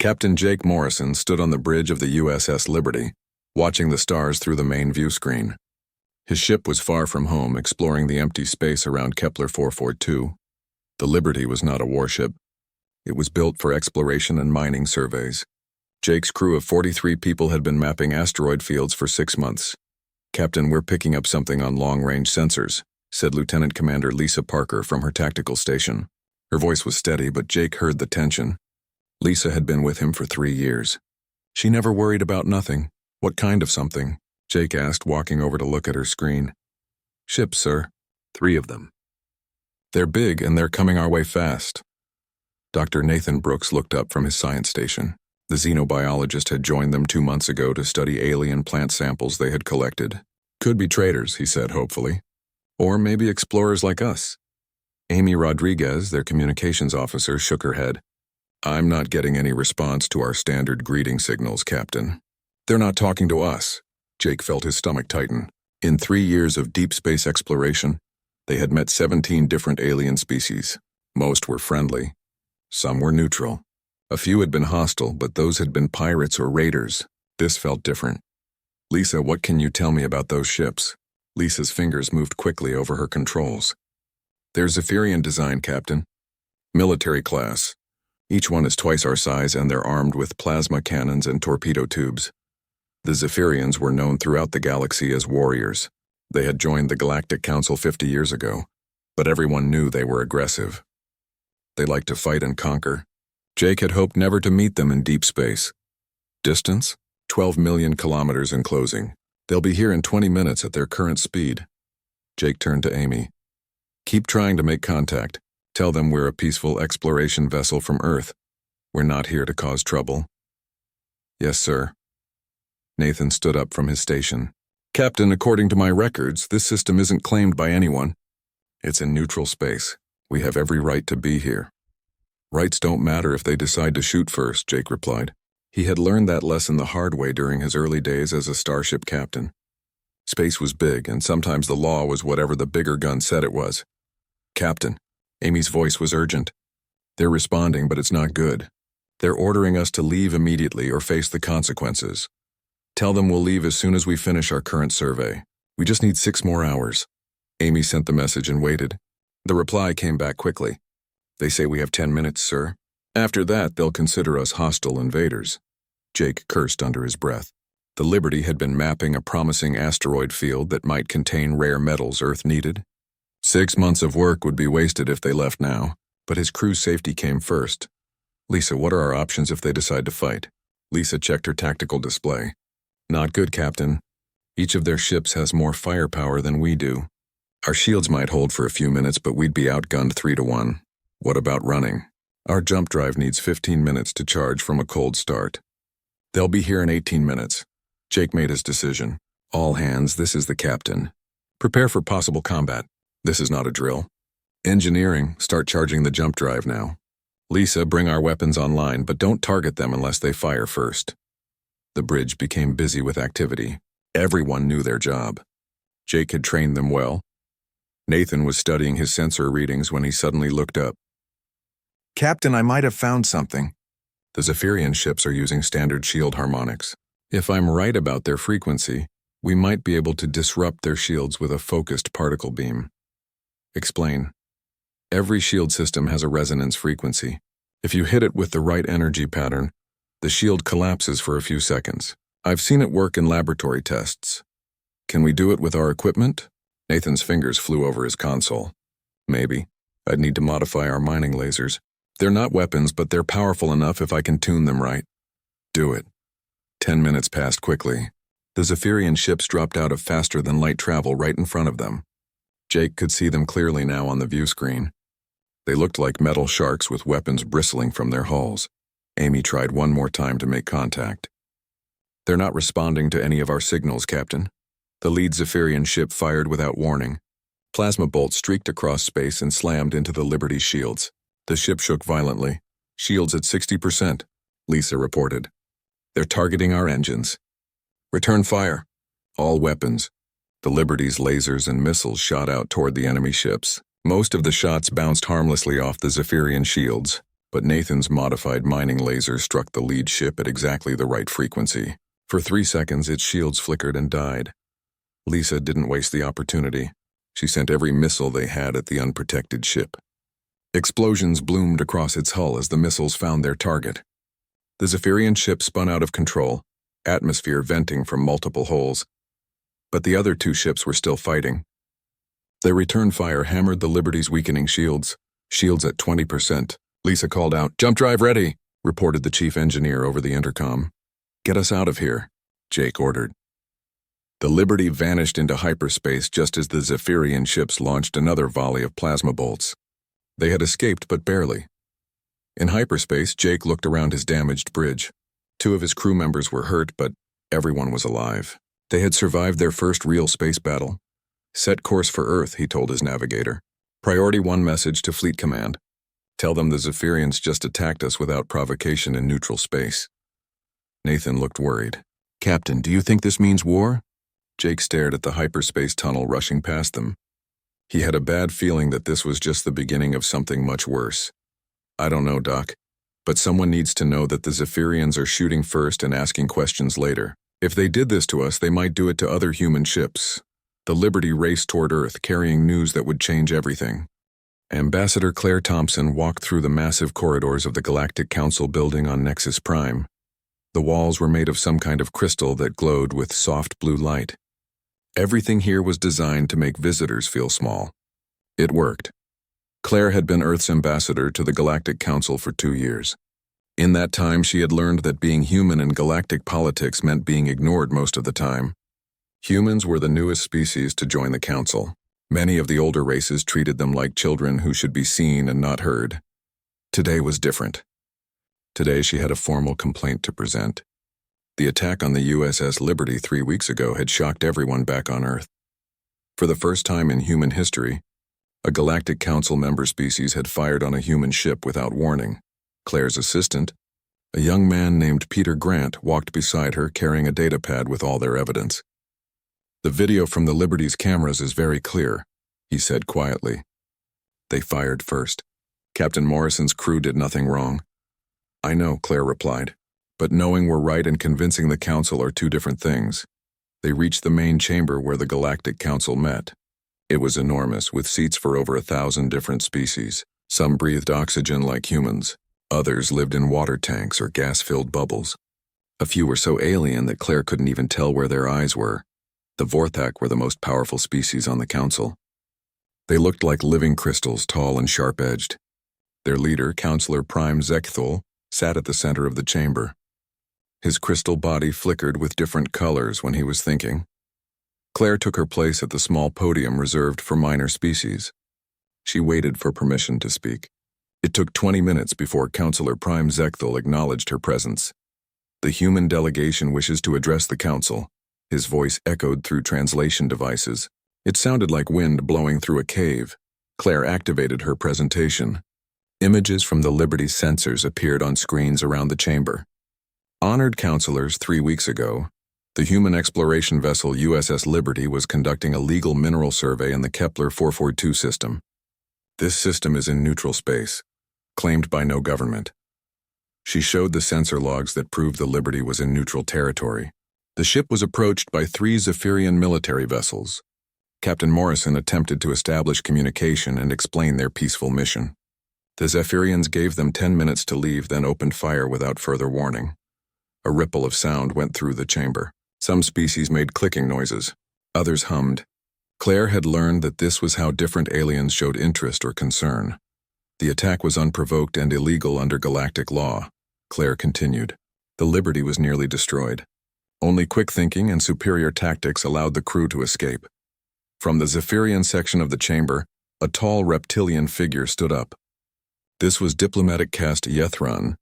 Captain Jake Morrison stood on the bridge of the USS Liberty, watching the stars through the main view screen. His ship was far from home, exploring the empty space around Kepler 442. The Liberty was not a warship. It was built for exploration and mining surveys. Jake's crew of 43 people had been mapping asteroid fields for 6 months. "Captain, we're picking up something on long-range sensors," said Lieutenant Commander Lisa Parker from her tactical station. Her voice was steady, but Jake heard the tension. Lisa had been with him for 3 years. She never worried about nothing. "What kind of something?" Jake asked, walking over to look at her screen. "Ships, sir. 3 of them. They're big and they're coming our way fast." Dr. Nathan Brooks looked up from his science station. The xenobiologist had joined them 2 months ago to study alien plant samples they had collected. "Could be traders," he said hopefully. "Or maybe explorers like us." Amy Rodriguez, their communications officer, shook her head. "I'm not getting any response to our standard greeting signals, Captain." "They're not talking to us." Jake felt his stomach tighten. In 3 years of deep space exploration, they had met 17 different alien species. Most were friendly. Some were neutral. A few had been hostile, but those had been pirates or raiders. This felt different. "Lisa, what can you tell me about those ships?" Lisa's fingers moved quickly over her controls. "They're Zephyrian design, Captain. Military class. Each one is twice our size and they're armed with plasma cannons and torpedo tubes. The Zephyrians were known throughout the galaxy as warriors. They had joined the Galactic Council 50 years ago, but everyone knew they were aggressive. They liked to fight and conquer. Jake had hoped never to meet them in deep space. Distance? 12 million kilometers in closing. They'll be here in 20 minutes at their current speed." Jake turned to Amy. "Keep trying to make contact. Tell them we're a peaceful exploration vessel from Earth. We're not here to cause trouble." "Yes, sir." Nathan stood up from his station. "Captain, according to my records, this system isn't claimed by anyone. It's in neutral space. We have every right to be here." "Rights don't matter if they decide to shoot first," Jake replied. He had learned that lesson the hard way during his early days as a starship captain. Space was big, and sometimes the law was whatever the bigger gun said it was. "Captain," Amy's voice was urgent. "They're responding, but it's not good. They're ordering us to leave immediately or face the consequences. Tell them we'll leave as soon as we finish our current survey. We just need 6 more hours." Amy sent the message and waited. The reply came back quickly. "They say we have 10 minutes, sir. After that, they'll consider us hostile invaders." Jake cursed under his breath. The Liberty had been mapping a promising asteroid field that might contain rare metals Earth needed. 6 months of work would be wasted if they left now, but his crew's safety came first. "Lisa, what are our options if they decide to fight?" Lisa checked her tactical display. "Not good, Captain. Each of their ships has more firepower than we do. Our shields might hold for a few minutes, but we'd be outgunned 3-1. What about running? Our jump drive needs 15 minutes to charge from a cold start. They'll be here in 18 minutes. Jake made his decision. "All hands, this is the captain. Prepare for possible combat. This is not a drill. Engineering, start charging the jump drive now. Lisa, bring our weapons online, but don't target them unless they fire first." The bridge became busy with activity. Everyone knew their job. Jake had trained them well. Nathan was studying his sensor readings when he suddenly looked up. "Captain, I might have found something." The Zephyrian ships are using standard shield harmonics. If I'm right about their frequency, we might be able to disrupt their shields with a focused particle beam. Explain. Every shield system has a resonance frequency. If you hit it with the right energy pattern, the shield collapses for a few seconds. I've seen it work in laboratory tests. Can we do it with our equipment? Nathan's fingers flew over his console. Maybe. I'd need to modify our mining lasers. They're not weapons, but they're powerful enough if I can tune them right. Do it. 10 minutes passed quickly. The Zephyrian ships dropped out of faster-than-light travel right in front of them. Jake could see them clearly now on the view screen. They looked like metal sharks with weapons bristling from their hulls. Amy tried one more time to make contact. "They're not responding to any of our signals, Captain." The lead Zephyrian ship fired without warning. Plasma bolts streaked across space and slammed into the Liberty's shields. The ship shook violently. "Shields at 60%, Lisa reported. "They're targeting our engines." "Return fire. All weapons." The Liberty's lasers and missiles shot out toward the enemy ships. Most of the shots bounced harmlessly off the Zephyrian shields. but Nathan's modified mining laser struck the lead ship at exactly the right frequency. For 3 seconds, its shields flickered and died. Lisa didn't waste the opportunity. She sent every missile they had at the unprotected ship. Explosions bloomed across its hull as the missiles found their target. The Zephyrian ship spun out of control, atmosphere venting from multiple holes. But the other 2 ships were still fighting. Their return fire hammered the Liberty's weakening shields at 20%. Lisa called out, "Jump drive ready," reported the chief engineer over the intercom. "Get us out of here," Jake ordered. The Liberty vanished into hyperspace just as the Zephyrian ships launched another volley of plasma bolts. They had escaped, but barely. In hyperspace, Jake looked around his damaged bridge. 2 of his crew members were hurt, but everyone was alive. They had survived their first real space battle. "Set course for Earth," he told his navigator. "Priority 1 message to Fleet Command. Tell them the Zephyrians just attacked us without provocation in neutral space." Nathan looked worried. "Captain, do you think this means war?" Jake stared at the hyperspace tunnel rushing past them. He had a bad feeling that this was just the beginning of something much worse. "I don't know, Doc, but someone needs to know that the Zephyrians are shooting first and asking questions later. If they did this to us, they might do it to other human ships." The Liberty raced toward Earth, carrying news that would change everything. Ambassador Claire Thompson walked through the massive corridors of the Galactic Council building on Nexus Prime. The walls were made of some kind of crystal that glowed with soft blue light. Everything here was designed to make visitors feel small. It worked. Claire had been Earth's ambassador to the Galactic Council for 2 years. In that time, she had learned that being human in galactic politics meant being ignored most of the time. Humans were the newest species to join the Council. Many of the older races treated them like children who should be seen and not heard. Today was different. Today she had a formal complaint to present. The attack on the USS Liberty 3 weeks ago had shocked everyone back on Earth. For the first time in human history, a Galactic Council member species had fired on a human ship without warning. Claire's assistant, a young man named Peter Grant, walked beside her carrying a datapad with all their evidence. "The video from the Liberty's cameras is very clear," he said quietly. "They fired first. Captain Morrison's crew did nothing wrong." "I know," Claire replied, "but knowing we're right and convincing the Council are 2 different things." They reached the main chamber where the Galactic Council met. It was enormous, with seats for over 1,000 different species. Some breathed oxygen like humans. Others lived in water tanks or gas-filled bubbles. A few were so alien that Claire couldn't even tell where their eyes were. The Vorthak were the most powerful species on the Council. They looked like living crystals, tall and sharp-edged. Their leader, Counselor Prime Zekthul, sat at the center of the chamber. His crystal body flickered with different colors when he was thinking. Claire took her place at the small podium reserved for minor species. She waited for permission to speak. It took 20 minutes before Counselor Prime Zekthul acknowledged her presence. "The human delegation wishes to address the Council." His voice echoed through translation devices. It sounded like wind blowing through a cave. Claire activated her presentation. Images from the Liberty sensors appeared on screens around the chamber. Honored counselors, 3 weeks ago, the human exploration vessel USS Liberty was conducting a legal mineral survey in the Kepler 442 system. This system is in neutral space, claimed by no government. She showed the sensor logs that proved the Liberty was in neutral territory. The ship was approached by 3 Zephyrian military vessels. Captain Morrison attempted to establish communication and explain their peaceful mission. The Zephyrians gave them 10 minutes to leave, then opened fire without further warning. A ripple of sound went through the chamber. Some species made clicking noises. Others hummed. Claire had learned that this was how different aliens showed interest or concern. The attack was unprovoked and illegal under galactic law. Claire continued. The Liberty was nearly destroyed. Only quick thinking and superior tactics allowed the crew to escape. From the Zephyrian section of the chamber, a tall reptilian figure stood up. This was Diplomatic Caste Yethron,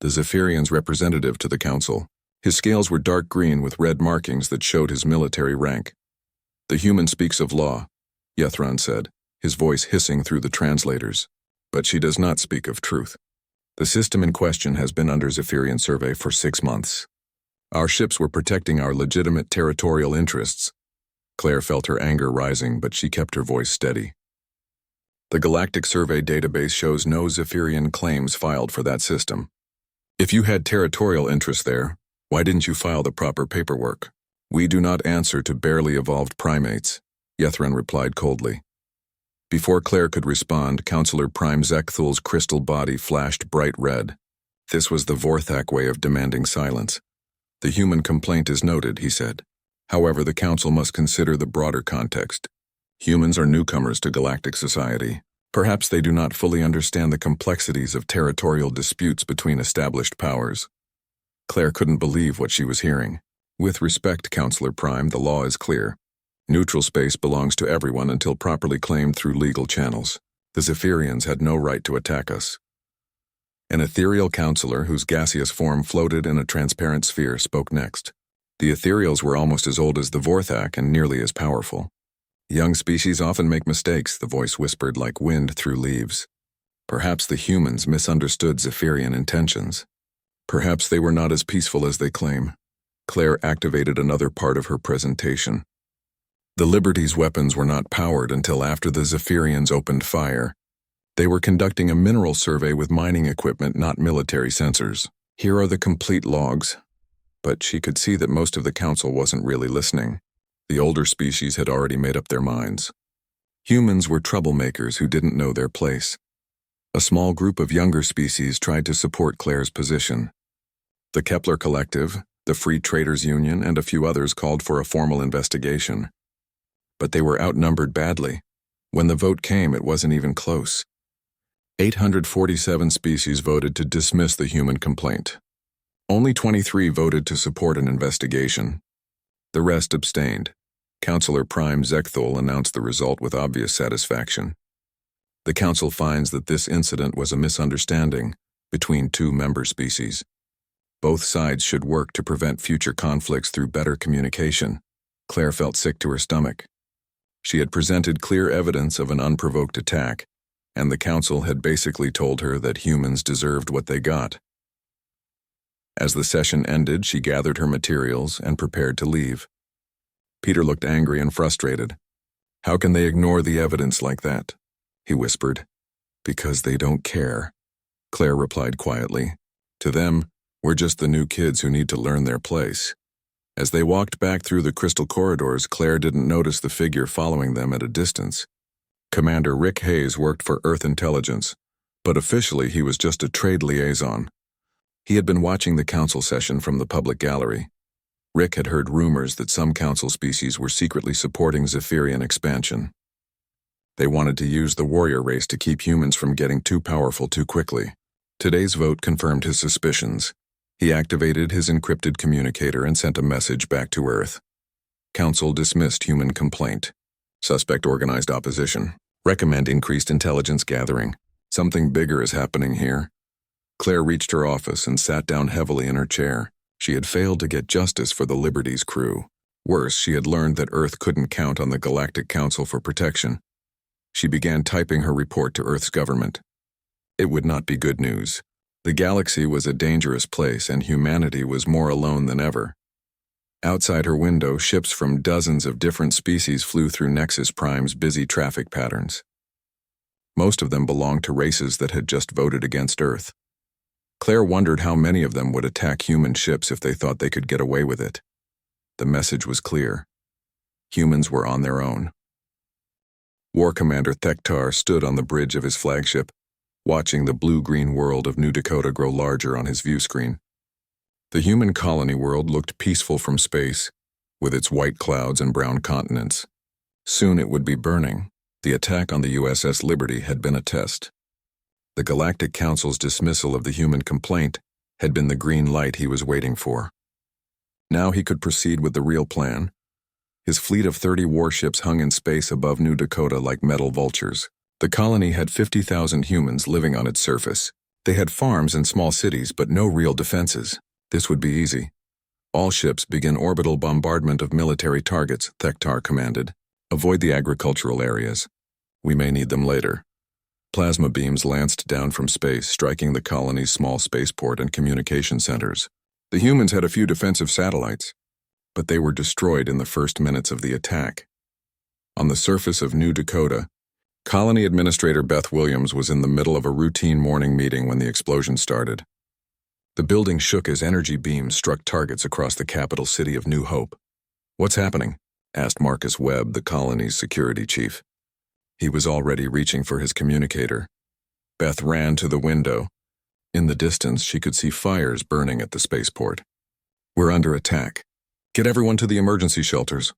the Zephyrian's representative to the Council. His scales were dark green with red markings that showed his military rank. "The human speaks of law," Yethron said, his voice hissing through the translators. "But she does not speak of truth. The system in question has been under Zephyrian survey for 6 months. Our ships were protecting our legitimate territorial interests." Claire felt her anger rising, but she kept her voice steady. The Galactic Survey database shows no Zephyrian claims filed for that system. If you had territorial interest there, why didn't you file the proper paperwork? We do not answer to barely evolved primates, Yethrin replied coldly. Before Claire could respond, Counselor Prime Zekthul's crystal body flashed bright red. This was the Vorthak way of demanding silence. The human complaint is noted, he said. However, the Council must consider the broader context. Humans are newcomers to galactic society. Perhaps they do not fully understand the complexities of territorial disputes between established powers. Claire couldn't believe what she was hearing. With respect, Counselor Prime, the law is clear. Neutral space belongs to everyone until properly claimed through legal channels. The Zephyrians had no right to attack us. An ethereal counselor whose gaseous form floated in a transparent sphere spoke next. The ethereals were almost as old as the Vorthak and nearly as powerful. Young species often make mistakes, the voice whispered like wind through leaves. Perhaps the humans misunderstood Zephyrian intentions. Perhaps they were not as peaceful as they claim. Claire activated another part of her presentation. The Liberty's weapons were not powered until after the Zephyrians opened fire. They were conducting a mineral survey with mining equipment, not military sensors. Here are the complete logs. But she could see that most of the council wasn't really listening. The older species had already made up their minds. Humans were troublemakers who didn't know their place. A small group of younger species tried to support Claire's position. The Kepler Collective, the Free Traders Union, and a few others called for a formal investigation. But they were outnumbered badly. When the vote came, it wasn't even close. 847 species voted to dismiss the human complaint. Only 23 voted to support an investigation. The rest abstained. Counselor Prime Zekthul announced the result with obvious satisfaction. The Council finds that this incident was a misunderstanding between two member species. Both sides should work to prevent future conflicts through better communication. Claire felt sick to her stomach. She had presented clear evidence of an unprovoked attack, and the Council had basically told her that humans deserved what they got. As the session ended, she gathered her materials and prepared to leave. Peter looked angry and frustrated. "How can they ignore the evidence like that?" he whispered. "Because they don't care," Claire replied quietly. "To them, we're just the new kids who need to learn their place." As they walked back through the crystal corridors, Claire didn't notice the figure following them at a distance. Commander Rick Hayes worked for Earth Intelligence, but officially he was just a trade liaison. He had been watching the council session from the public gallery. Rick had heard rumors that some council species were secretly supporting Zephyrian expansion. They wanted to use the warrior race to keep humans from getting too powerful too quickly. Today's vote confirmed his suspicions. He activated his encrypted communicator and sent a message back to Earth. Council dismissed human complaint. Suspect organized opposition. Recommend increased intelligence gathering. Something bigger is happening here. Claire reached her office and sat down heavily in her chair. She had failed to get justice for the Liberty's crew. Worse, she had learned that Earth couldn't count on the Galactic Council for protection. She began typing her report to Earth's government. It would not be good news. The galaxy was a dangerous place and humanity was more alone than ever. Outside her window, ships from dozens of different species flew through Nexus Prime's busy traffic patterns. Most of them belonged to races that had just voted against Earth. Claire wondered how many of them would attack human ships if they thought they could get away with it. The message was clear. Humans were on their own. War Commander Thektar stood on the bridge of his flagship, watching the blue-green world of New Dakota grow larger on his view screen. The human colony world looked peaceful from space, with its white clouds and brown continents. Soon it would be burning. The attack on the USS Liberty had been a test. The Galactic Council's dismissal of the human complaint had been the green light he was waiting for. Now he could proceed with the real plan. His fleet of 30 warships hung in space above New Dakota like metal vultures. The colony had 50,000 humans living on its surface. They had farms and small cities, but no real defenses. This would be easy. All ships begin orbital bombardment of military targets, Thektar commanded. Avoid the agricultural areas. We may need them later. Plasma beams lanced down from space, striking the colony's small spaceport and communication centers. The humans had a few defensive satellites, but they were destroyed in the first minutes of the attack. On the surface of New Dakota, Colony Administrator Beth Williams was in the middle of a routine morning meeting when the explosion started. The building shook as energy beams struck targets across the capital city of New Hope. "What's happening?" asked Marcus Webb, the colony's security chief. He was already reaching for his communicator. Beth ran to the window. In the distance, she could see fires burning at the spaceport. "We're under attack. Get everyone to the emergency shelters."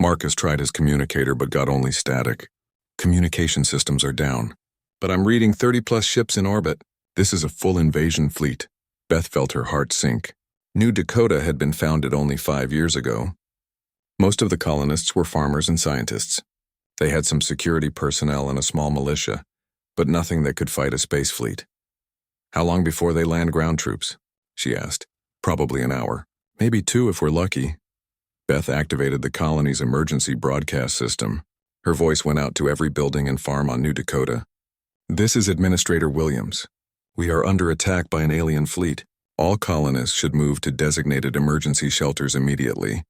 Marcus tried his communicator but got only static. "Communication systems are down. But I'm reading 30-plus ships in orbit. This is a full invasion fleet." Beth felt her heart sink. New Dakota had been founded only 5 years ago. Most of the colonists were farmers and scientists. They had some security personnel and a small militia, but nothing that could fight a space fleet. "How long before they land ground troops?" she asked. "Probably an hour. Maybe 2 if we're lucky." Beth activated the colony's emergency broadcast system. Her voice went out to every building and farm on New Dakota. "This is Administrator Williams. We are under attack by an alien fleet. All colonists should move to designated emergency shelters immediately.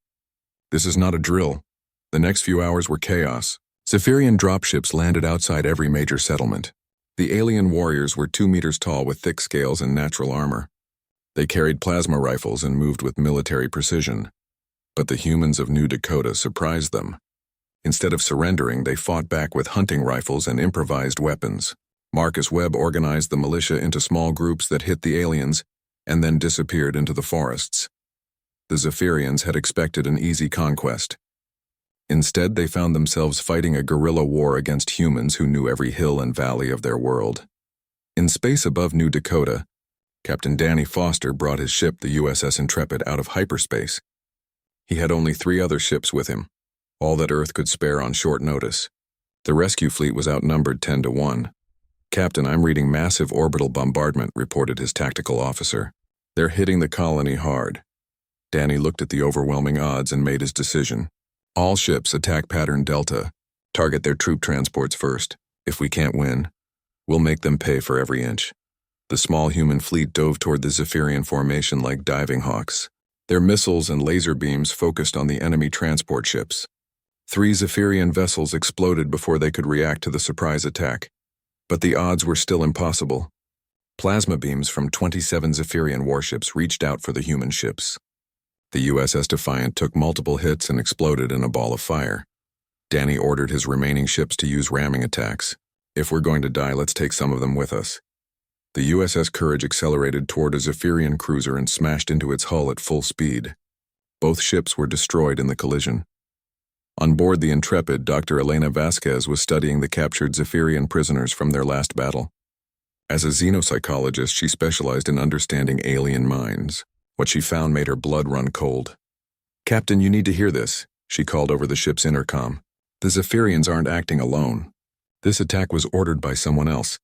This is not a drill. The next few hours were chaos. Zephyrian dropships landed outside every major settlement. The alien warriors were 2 meters tall with thick scales and natural armor. They carried plasma rifles and moved with military precision. But the humans of New Dakota surprised them. Instead of surrendering, they fought back with hunting rifles and improvised weapons. Marcus Webb organized the militia into small groups that hit the aliens and then disappeared into the forests. The Zephyrians had expected an easy conquest. Instead, they found themselves fighting a guerrilla war against humans who knew every hill and valley of their world. In space above New Dakota, Captain Danny Foster brought his ship, the USS Intrepid, out of hyperspace. He had only 3 other ships with him, all that Earth could spare on short notice. The rescue fleet was outnumbered 10-1. "Captain, I'm reading massive orbital bombardment," reported his tactical officer. "They're hitting the colony hard." Danny looked at the overwhelming odds and made his decision. "All ships attack pattern Delta. Target their troop transports first. If we can't win, we'll make them pay for every inch." The small human fleet dove toward the Zephyrian formation like diving hawks. Their missiles and laser beams focused on the enemy transport ships. 3 Zephyrian vessels exploded before they could react to the surprise attack. But the odds were still impossible. Plasma beams from 27 Zephyrian warships reached out for the human ships. The USS Defiant took multiple hits and exploded in a ball of fire. Danny ordered his remaining ships to use ramming attacks. "If we're going to die, let's take some of them with us." The USS Courage accelerated toward a Zephyrian cruiser and smashed into its hull at full speed. Both ships were destroyed in the collision. On board the Intrepid, Dr. Elena Vasquez was studying the captured Zephyrian prisoners from their last battle. As a xenopsychologist, she specialized in understanding alien minds. What she found made her blood run cold. "Captain, you need to hear this," she called over the ship's intercom. "The Zephyrians aren't acting alone. This attack was ordered by someone else."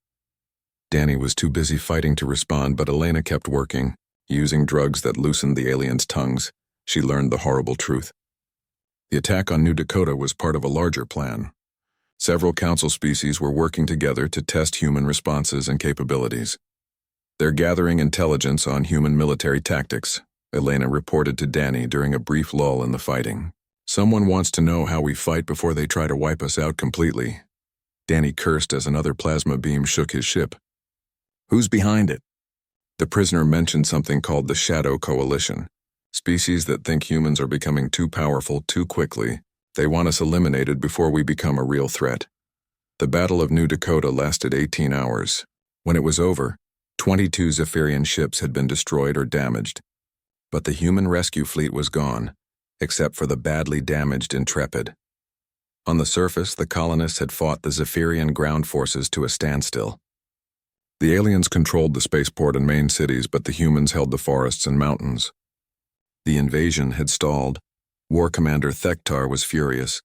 Danny was too busy fighting to respond, but Elena kept working. Using drugs that loosened the aliens' tongues, she learned the horrible truth. The attack on New Dakota was part of a larger plan. Several council species were working together to test human responses and capabilities. "They're gathering intelligence on human military tactics," Elena reported to Danny during a brief lull in the fighting. "Someone wants to know how we fight before they try to wipe us out completely." Danny cursed as another plasma beam shook his ship. "Who's behind it?" The prisoner mentioned something called the Shadow Coalition, species that think humans are becoming too powerful too quickly. They want us eliminated before we become a real threat. The Battle of New Dakota lasted 18 hours. When it was over, 22 Zephyrian ships had been destroyed or damaged, but the human rescue fleet was gone, except for the badly damaged Intrepid. On the surface, the colonists had fought the Zephyrian ground forces to a standstill. The aliens controlled the spaceport and main cities, but the humans held the forests and mountains. The invasion had stalled. War Commander Thektar was furious.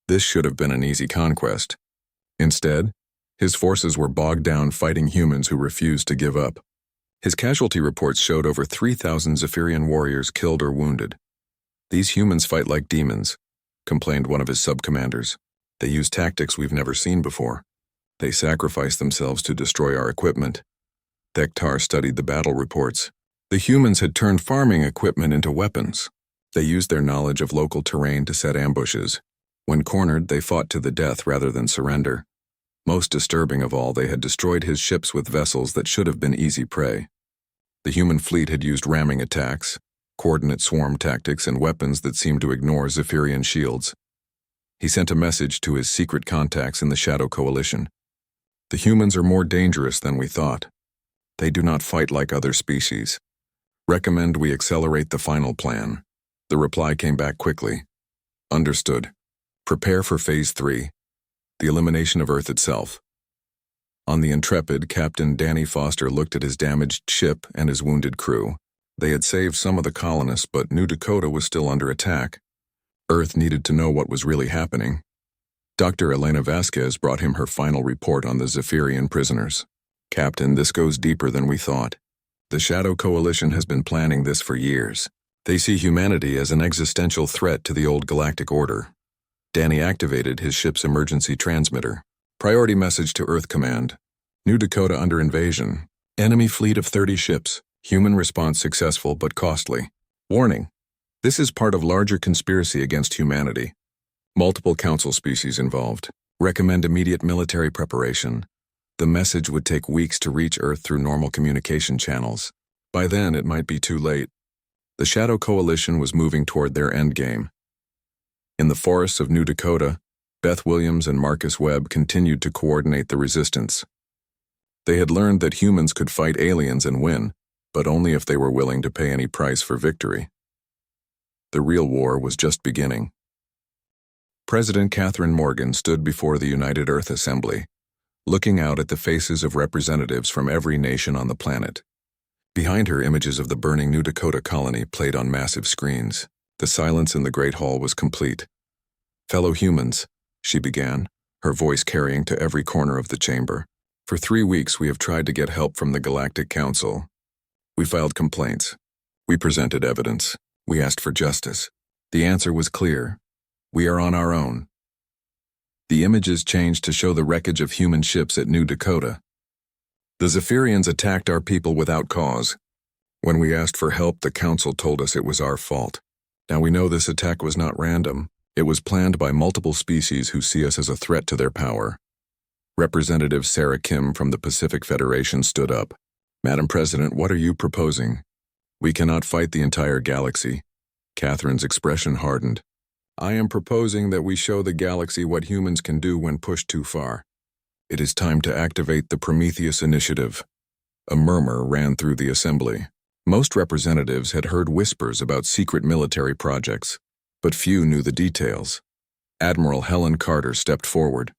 This should have been an easy conquest. Instead, his forces were bogged down fighting humans who refused to give up. His casualty reports showed over 3,000 Zephyrian warriors killed or wounded. "These humans fight like demons," complained one of his sub-commanders. "They use tactics we've never seen before. They sacrifice themselves to destroy our equipment." Thektar studied the battle reports. The humans had turned farming equipment into weapons. They used their knowledge of local terrain to set ambushes. When cornered, they fought to the death rather than surrender. Most disturbing of all, they had destroyed his ships with vessels that should have been easy prey. The human fleet had used ramming attacks, coordinate swarm tactics, and weapons that seemed to ignore Zephyrian shields. He sent a message to his secret contacts in the Shadow Coalition. The humans are more dangerous than we thought. They do not fight like other species. Recommend we accelerate the final plan. The reply came back quickly. Understood. Prepare for Phase 3, the elimination of Earth itself. On the Intrepid, Captain Danny Foster looked at his damaged ship and his wounded crew. They had saved some of the colonists, but New Dakota was still under attack. Earth needed to know what was really happening. Dr. Elena Vasquez brought him her final report on the Zephyrian prisoners. Captain, this goes deeper than we thought. The Shadow Coalition has been planning this for years. They see humanity as an existential threat to the old galactic order. Danny activated his ship's emergency transmitter. Priority message to Earth Command. New Dakota under invasion. Enemy fleet of 30 ships. Human response successful but costly. Warning. This is part of larger conspiracy against humanity. Multiple council species involved. Recommend immediate military preparation. The message would take weeks to reach Earth through normal communication channels. By then, it might be too late. The Shadow Coalition was moving toward their endgame. In the forests of New Dakota, Beth Williams and Marcus Webb continued to coordinate the resistance. They had learned that humans could fight aliens and win, but only if they were willing to pay any price for victory. The real war was just beginning. President Catherine Morgan stood before the United Earth Assembly, looking out at the faces of representatives from every nation on the planet. Behind her, images of the burning New Dakota colony played on massive screens. The silence in the Great Hall was complete. Fellow humans, she began, her voice carrying to every corner of the chamber. For 3 weeks we have tried to get help from the Galactic Council. We filed complaints. We presented evidence. We asked for justice. The answer was clear. We are on our own. The images changed to show the wreckage of human ships at New Dakota. The Zephyrians attacked our people without cause. When we asked for help, the Council told us it was our fault. Now we know this attack was not random. It was planned by multiple species who see us as a threat to their power. Representative Sarah Kim from the Pacific Federation stood up. Madam President, what are you proposing? We cannot fight the entire galaxy. Catherine's expression hardened. I am proposing that we show the galaxy what humans can do when pushed too far. It is time to activate the Prometheus Initiative. A murmur ran through the assembly. Most representatives had heard whispers about secret military projects, but few knew the details. Admiral Helen Carter stepped forward.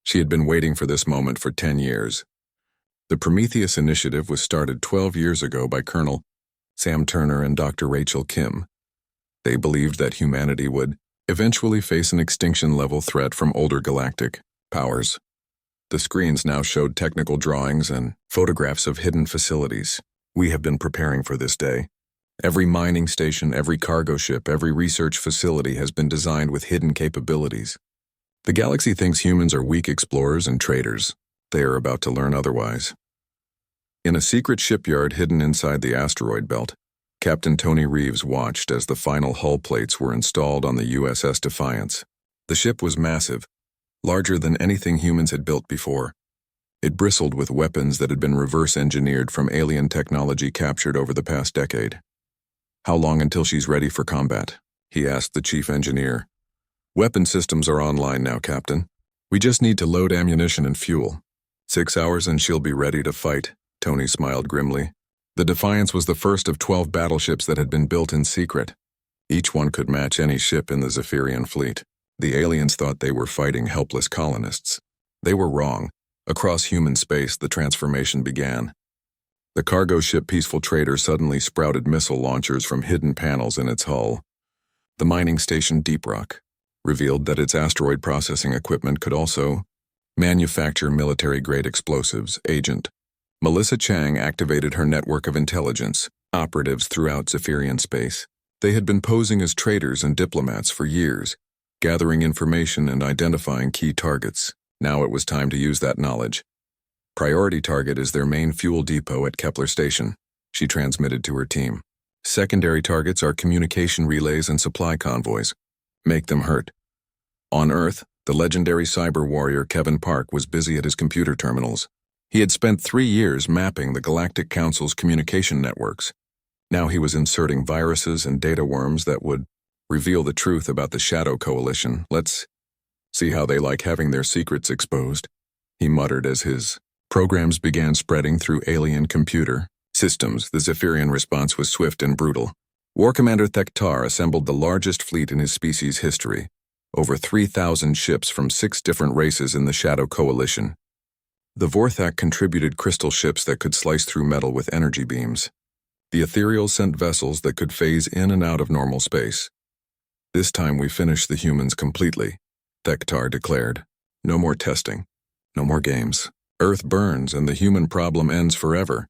She had been waiting for this moment for 10 years. The Prometheus Initiative was started 12 years ago by Colonel Sam Turner and Dr. Rachel Kim. They believed that humanity would eventually face an extinction-level threat from older galactic powers. The screens now showed technical drawings and photographs of hidden facilities. We have been preparing for this day. Every mining station, every cargo ship, every research facility has been designed with hidden capabilities. The galaxy thinks humans are weak explorers and traders. They are about to learn otherwise. In a secret shipyard hidden inside the asteroid belt, Captain Tony Reeves watched as the final hull plates were installed on the USS Defiance. The ship was massive, larger than anything humans had built before. It bristled with weapons that had been reverse-engineered from alien technology captured over the past decade. How long until she's ready for combat? He asked the chief engineer. Weapon systems are online now, Captain. We just need to load ammunition and fuel. 6 hours and she'll be ready to fight, Tony smiled grimly. The Defiance was the first of 12 battleships that had been built in secret. Each one could match any ship in the Zephyrian fleet. The aliens thought they were fighting helpless colonists. They were wrong. Across human space, the transformation began. The cargo ship Peaceful Trader suddenly sprouted missile launchers from hidden panels in its hull. The mining station Deep Rock revealed that its asteroid processing equipment could also manufacture military-grade explosives. Agent Melissa Chang activated her network of intelligence, operatives throughout Zephyrian space. They had been posing as traders and diplomats for years, gathering information and identifying key targets. Now it was time to use that knowledge. Priority target is their main fuel depot at Kepler Station, she transmitted to her team. Secondary targets are communication relays and supply convoys. Make them hurt. On Earth, The legendary cyber warrior Kevin Park was busy at his computer terminals. He had spent 3 years mapping the Galactic Council's communication networks. Now he was inserting viruses and data worms that would reveal the truth about the Shadow Coalition. Let's see how they like having their secrets exposed, he muttered as his programs began spreading through alien computer systems. The Zephyrian response was swift and brutal. War Commander Thektar assembled the largest fleet in his species' history, over 3,000 ships from 6 different races in the Shadow Coalition. The Vorthak contributed crystal ships that could slice through metal with energy beams. The Ethereals sent vessels that could phase in and out of normal space. This time we finished the humans completely, Thektar declared. No more testing. No more games. Earth burns and the human problem ends forever.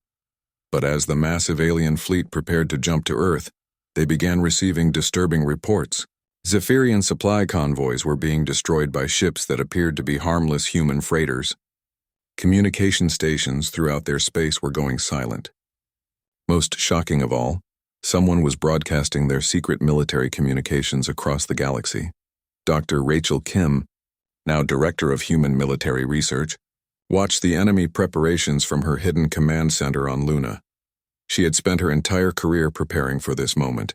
But as the massive alien fleet prepared to jump to Earth, they began receiving disturbing reports. Zephyrian supply convoys were being destroyed by ships that appeared to be harmless human freighters. Communication stations throughout their space were going silent. Most shocking of all, someone was broadcasting their secret military communications across the galaxy. Dr. Rachel Kim, now Director of Human Military Research, watched the enemy preparations from her hidden command center on Luna. She had spent her entire career preparing for this moment.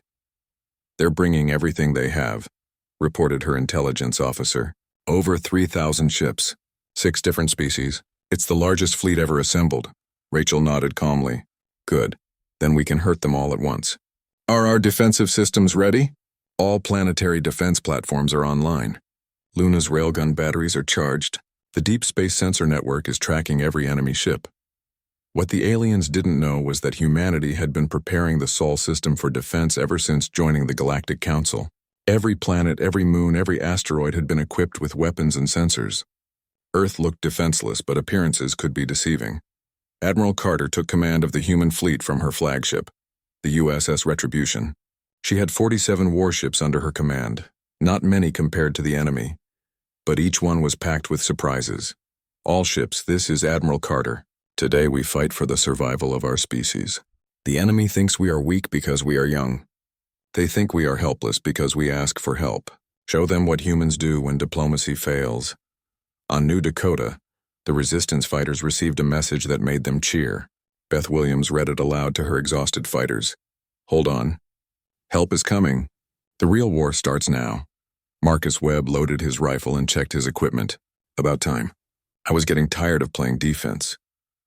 They're bringing everything they have, reported her intelligence officer. Over 3,000 ships, 6 different species. It's the largest fleet ever assembled. Rachel nodded calmly. Good. Then we can hurt them all at once. Are our defensive systems ready? All planetary defense platforms are online. Luna's railgun batteries are charged. The deep space sensor network is tracking every enemy ship. What the aliens didn't know was that humanity had been preparing the Sol system for defense ever since joining the Galactic Council. Every planet, every moon, every asteroid had been equipped with weapons and sensors. Earth looked defenseless, but appearances could be deceiving. Admiral Carter took command of the human fleet from her flagship, the USS Retribution. She had 47 warships under her command, not many compared to the enemy, but each one was packed with surprises. All ships, this is Admiral Carter. Today we fight for the survival of our species. The enemy thinks we are weak because we are young. They think we are helpless because we ask for help. Show them what humans do when diplomacy fails. On New Dakota, the resistance fighters received a message that made them cheer. Beth Williams read it aloud to her exhausted fighters. Hold on. Help is coming. The real war starts now. Marcus Webb loaded his rifle and checked his equipment. About time. I was getting tired of playing defense.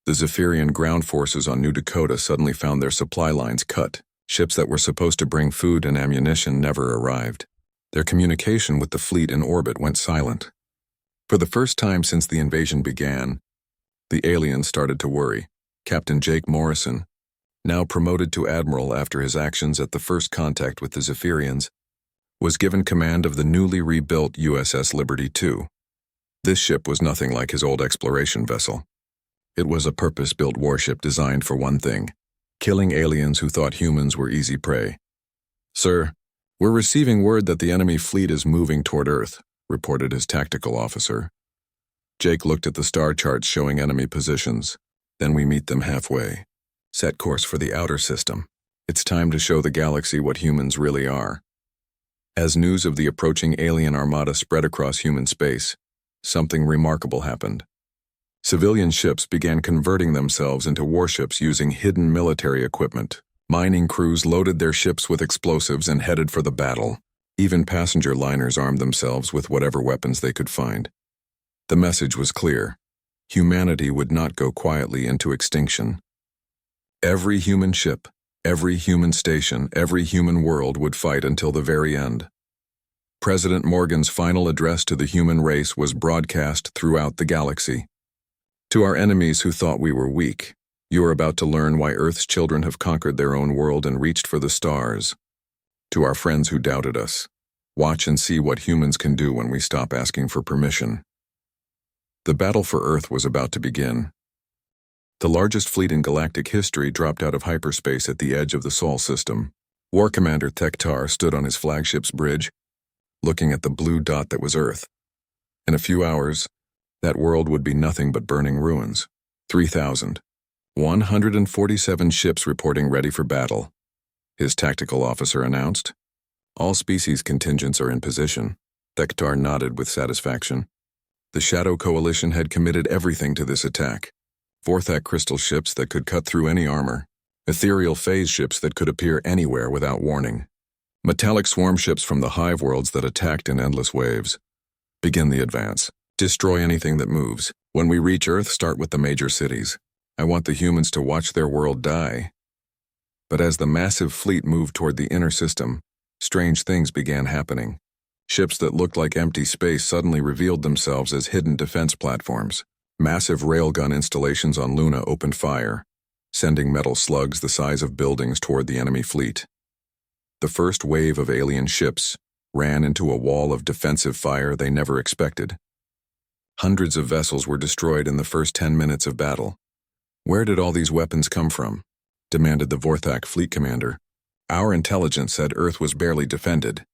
The Zephyrian ground forces on New Dakota suddenly found their supply lines cut. Ships that were supposed to bring food and ammunition never arrived. Their communication with the fleet in orbit went silent. For the first time since the invasion began, the aliens started to worry. Captain Jake Morrison, now promoted to admiral after his actions at the first contact with the Zephyrians, was given command of the newly rebuilt USS Liberty II. This ship was nothing like his old exploration vessel. It was a purpose-built warship designed for one thing: killing aliens who thought humans were easy prey. Sir, we're receiving word that the enemy fleet is moving toward Earth, reported his tactical officer. Jake looked at the star charts showing enemy positions. Then we meet them halfway. Set course for the outer system. It's time to show the galaxy what humans really are. As news of the approaching alien armada spread across human space, something remarkable happened. Civilian ships began converting themselves into warships using hidden military equipment. Mining crews loaded their ships with explosives and headed for the battle. Even passenger liners armed themselves with whatever weapons they could find. The message was clear. Humanity would not go quietly into extinction. Every human ship, every human station, every human world would fight until the very end. President Morgan's final address to the human race was broadcast throughout the galaxy. To our enemies who thought we were weak, you are about to learn why Earth's children have conquered their own world and reached for the stars. To our friends who doubted us, watch and see what humans can do when we stop asking for permission. The battle for Earth was about to begin. The largest fleet in galactic history dropped out of hyperspace at the edge of the Sol system. War Commander Thektar stood on his flagship's bridge, looking at the blue dot that was Earth. In a few hours, that world would be nothing but burning ruins. 3,147 ships reporting ready for battle. His tactical officer announced. All species contingents are in position. Thektar nodded with satisfaction. The Shadow Coalition had committed everything to this attack. Vorthak crystal ships that could cut through any armor. Ethereal phase ships that could appear anywhere without warning. Metallic swarm ships from the hive worlds that attacked in endless waves. Begin the advance. Destroy anything that moves. When we reach Earth, start with the major cities. I want the humans to watch their world die. But as the massive fleet moved toward the inner system, strange things began happening. Ships that looked like empty space suddenly revealed themselves as hidden defense platforms. Massive railgun installations on Luna opened fire, sending metal slugs the size of buildings toward the enemy fleet. The first wave of alien ships ran into a wall of defensive fire they never expected. Hundreds of vessels were destroyed in the first 10 minutes of battle. Where did all these weapons come from? Demanded the Vorthak fleet commander. Our intelligence said Earth was barely defended.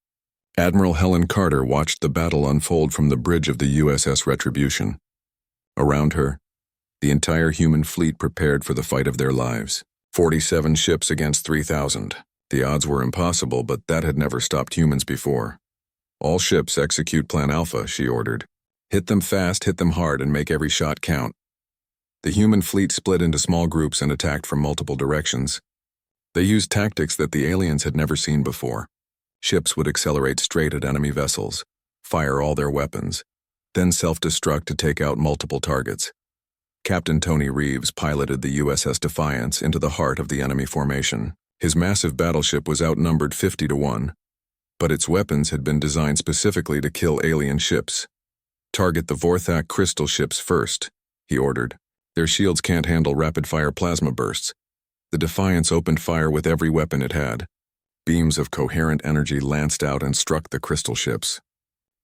Admiral Helen Carter watched the battle unfold from the bridge of the USS Retribution. Around her, the entire human fleet prepared for the fight of their lives. 47 ships against 3,000. The odds were impossible, but that had never stopped humans before. All ships execute Plan Alpha, she ordered. Hit them fast, hit them hard, and make every shot count. The human fleet split into small groups and attacked from multiple directions. They used tactics that the aliens had never seen before. Ships would accelerate straight at enemy vessels, fire all their weapons, then self-destruct to take out multiple targets. Captain Tony Reeves piloted the USS Defiance into the heart of the enemy formation. His massive battleship was outnumbered 50 to 1, but its weapons had been designed specifically to kill alien ships. Target the Vorthak crystal ships first, he ordered. Their shields can't handle rapid-fire plasma bursts. The Defiance opened fire with every weapon it had. Beams of coherent energy lanced out and struck the crystal ships.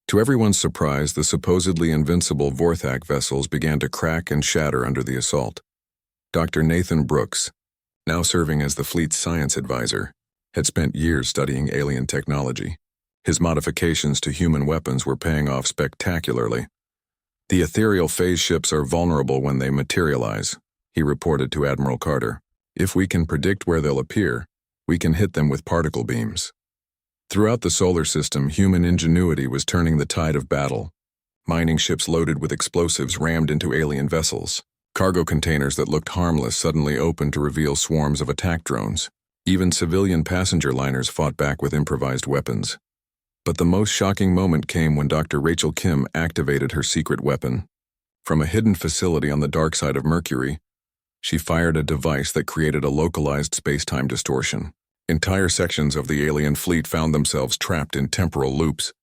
To everyone's surprise, the supposedly invincible Vorthak vessels began to crack and shatter under the assault. Dr. Nathan Brooks, now serving as the fleet's science advisor, had spent years studying alien technology. His modifications to human weapons were paying off spectacularly. The ethereal phase ships are vulnerable when they materialize, he reported to Admiral Carter. If we can predict where they'll appear, we can hit them with particle beams. Throughout the solar system, human ingenuity was turning the tide of battle. Mining ships loaded with explosives rammed into alien vessels. Cargo containers that looked harmless suddenly opened to reveal swarms of attack drones. Even civilian passenger liners fought back with improvised weapons. But the most shocking moment came when Dr. Rachel Kim activated her secret weapon. From a hidden facility on the dark side of Mercury, she fired a device that created a localized space-time distortion. Entire sections of the alien fleet found themselves trapped in temporal loops,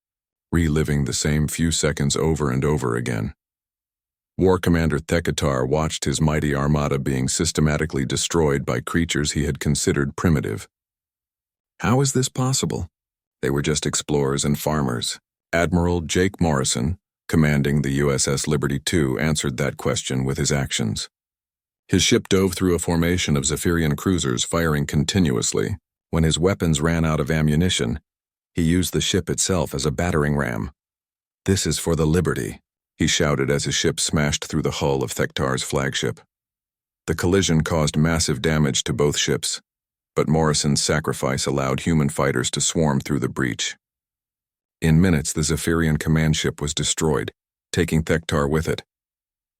reliving the same few seconds over and over again. War Commander Thekatar watched his mighty armada being systematically destroyed by creatures he had considered primitive. How is this possible? They were just explorers and farmers. Admiral Jake Morrison, commanding the USS Liberty II, answered that question with his actions. His ship dove through a formation of Zephyrian cruisers, firing continuously. When his weapons ran out of ammunition, he used the ship itself as a battering ram. "This is for the Liberty," he shouted as his ship smashed through the hull of Thektar's flagship. The collision caused massive damage to both ships, but Morrison's sacrifice allowed human fighters to swarm through the breach. In minutes, the Zephyrian command ship was destroyed, taking Thektar with it.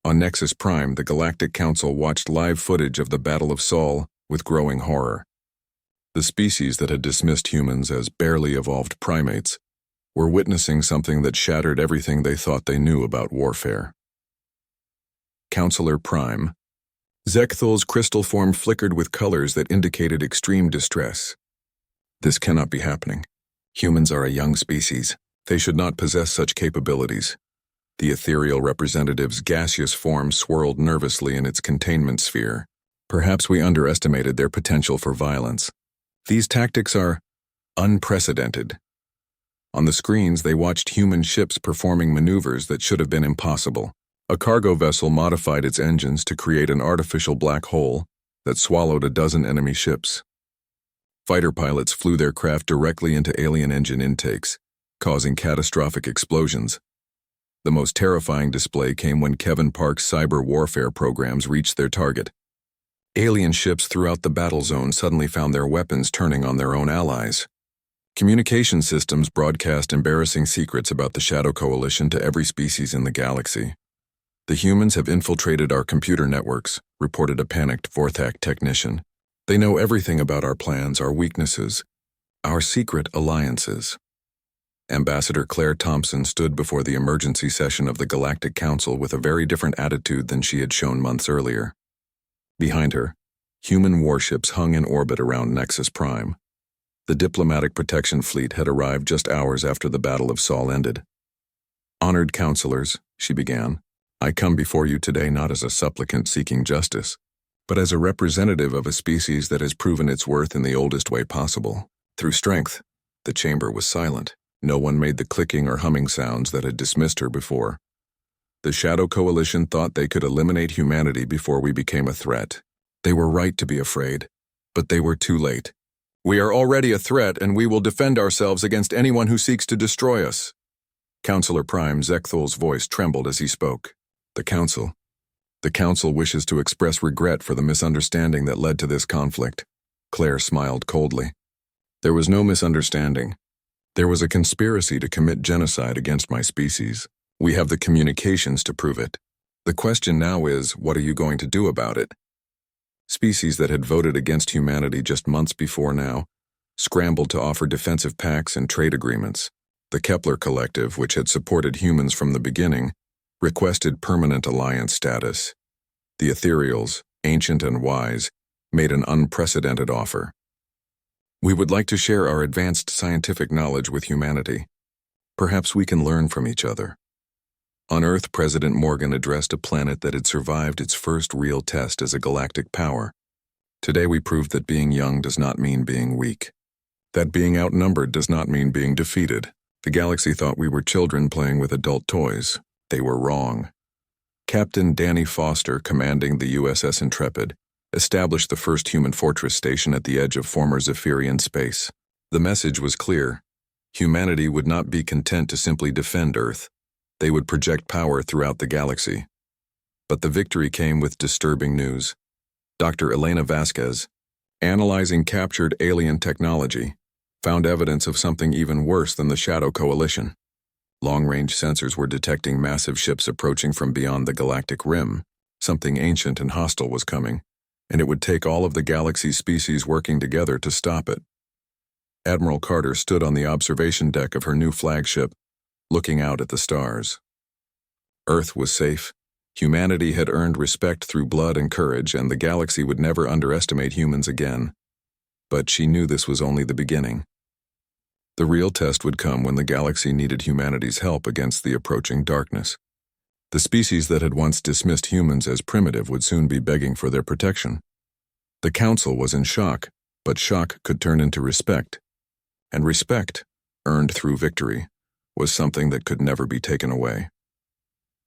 On Nexus Prime, the Galactic Council watched live footage of the Battle of Sol with growing horror. The species that had dismissed humans as barely evolved primates were witnessing something that shattered everything they thought they knew about warfare. Counselor Prime. Zekthol's crystal form flickered with colors that indicated extreme distress. This cannot be happening. Humans are a young species. They should not possess such capabilities. The ethereal representative's gaseous form swirled nervously in its containment sphere. Perhaps we underestimated their potential for violence. These tactics are unprecedented. On the screens, they watched human ships performing maneuvers that should have been impossible. A cargo vessel modified its engines to create an artificial black hole that swallowed a dozen enemy ships. Fighter pilots flew their craft directly into alien engine intakes, causing catastrophic explosions. The most terrifying display came when Kevin Park's cyber warfare programs reached their target. Alien ships throughout the battle zone suddenly found their weapons turning on their own allies. Communication systems broadcast embarrassing secrets about the Shadow Coalition to every species in the galaxy. The humans have infiltrated our computer networks, reported a panicked Vorthak technician. They know everything about our plans, our weaknesses, our secret alliances. Ambassador Claire Thompson stood before the emergency session of the Galactic Council with a very different attitude than she had shown months earlier. Behind her, human warships hung in orbit around Nexus Prime. The diplomatic protection fleet had arrived just hours after the Battle of Sol ended. "Honored counselors," she began, "I come before you today not as a supplicant seeking justice, but as a representative of a species that has proven its worth in the oldest way possible, through strength." The chamber was silent. No one made the clicking or humming sounds that had dismissed her before. The Shadow Coalition thought they could eliminate humanity before we became a threat. They were right to be afraid, but they were too late. "We are already a threat, and we will defend ourselves against anyone who seeks to destroy us." Counselor Prime Zekthul's voice trembled as he spoke. The Council wishes to express regret for the misunderstanding that led to this conflict." Claire smiled coldly. "There was no misunderstanding. There was a conspiracy to commit genocide against my species. We have the communications to prove it. The question now is, what are you going to do about it?" Species that had voted against humanity just months before now scrambled to offer defensive pacts and trade agreements. The Kepler Collective, which had supported humans from the beginning, requested permanent alliance status. The Ethereals, ancient and wise, made an unprecedented offer. "We would like to share our advanced scientific knowledge with humanity. Perhaps we can learn from each other." On Earth, President Morgan addressed a planet that had survived its first real test as a galactic power. "Today we proved that being young does not mean being weak. That being outnumbered does not mean being defeated. The galaxy thought we were children playing with adult toys. They were wrong." Captain Danny Foster, commanding the USS Intrepid, established the first human fortress station at the edge of former Zephyrian space. The message was clear. Humanity would not be content to simply defend Earth. They would project power throughout the galaxy. But the victory came with disturbing news. Dr. Elena Vasquez, analyzing captured alien technology, found evidence of something even worse than the Shadow Coalition. Long-range sensors were detecting massive ships approaching from beyond the galactic rim. Something ancient and hostile was coming, and it would take all of the galaxy's species working together to stop it. Admiral Carter stood on the observation deck of her new flagship, looking out at the stars. Earth was safe. Humanity had earned respect through blood and courage, and the galaxy would never underestimate humans again. But she knew this was only the beginning. The real test would come when the galaxy needed humanity's help against the approaching darkness. The species that had once dismissed humans as primitive would soon be begging for their protection. The Council was in shock, but shock could turn into respect. And respect, earned through victory, was something that could never be taken away.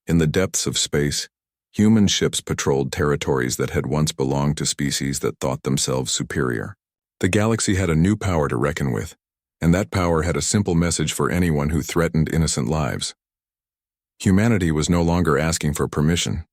In the depths of space, human ships patrolled territories that had once belonged to species that thought themselves superior. The galaxy had a new power to reckon with, and that power had a simple message for anyone who threatened innocent lives. Humanity was no longer asking for permission.